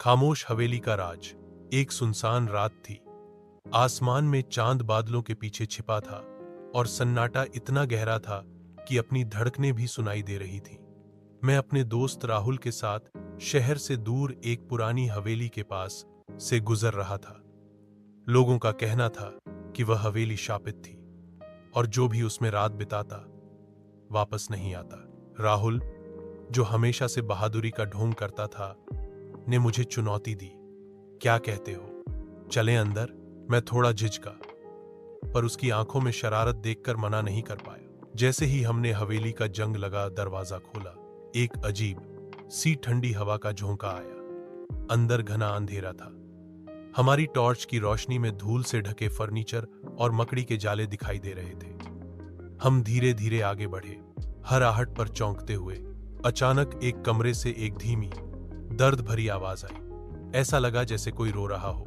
खामोश हवेली का राज। एक सुनसान रात थी। आसमान में चांद बादलों के पीछे छिपा था और सन्नाटा इतना गहरा था कि अपनी धड़कनें भी सुनाई दे रही थीं। मैं अपने दोस्त राहुल के साथ शहर से दूर एक पुरानी हवेली के पास से गुजर रहा था। लोगों का कहना था कि वह हवेली शापित थी और जो भी उसमें रात बिताता वापस नहीं आता। राहुल, जो हमेशा से बहादुरी का ढोंग करता था, ने मुझे चुनौती दी। क्या कहते हो, चलें अंदर? मैं थोड़ा झिझका, पर उसकी आंखों में शरारत देखकर मना नहीं कर पाया। जैसे ही हमने हवेली का जंग लगा दरवाजा खोला, एक अजीब सी ठंडी हवा का झोंका आया। अंदर घना अंधेरा था। हमारी टॉर्च की रोशनी में धूल से ढके फर्नीचर और मकड़ी के जाले दिखाई दे रहे थे। हम धीरे धीरे आगे बढ़े, हर आहट पर चौंकते हुए। अचानक एक कमरे से एक धीमी, दर्द भरी आवाज आई। ऐसा लगा जैसे कोई रो रहा हो।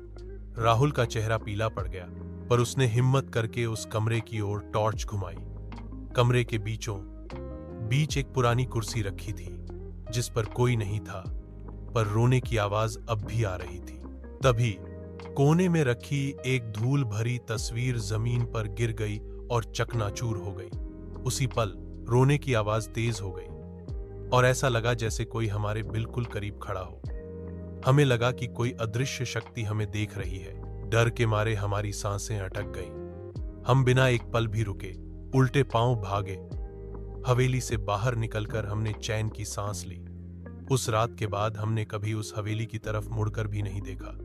राहुल का चेहरा पीला पड़ गया, पर उसने हिम्मत करके उस कमरे की ओर टॉर्च घुमाई। कमरे के बीचों बीच एक पुरानी कुर्सी रखी थी, जिस पर कोई नहीं था, पर रोने की आवाज अब भी आ रही थी। तभी कोने में रखी एक धूल भरी तस्वीर जमीन पर गिर गई और चकनाचूर हो गई। उसी पल रोने की आवाज तेज हो गई और ऐसा लगा जैसे कोई हमारे बिल्कुल करीब खड़ा हो। हमें लगा कि कोई अदृश्य शक्ति हमें देख रही है। डर के मारे हमारी सांसें अटक गईं। हम बिना एक पल भी रुके उल्टे पांव भागे। हवेली से बाहर निकलकर हमने चैन की सांस ली। उस रात के बाद हमने कभी उस हवेली की तरफ मुड़कर भी नहीं देखा।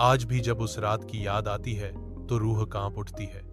आज भी जब उस रात की याद आती है तो रूह कांप उठती है।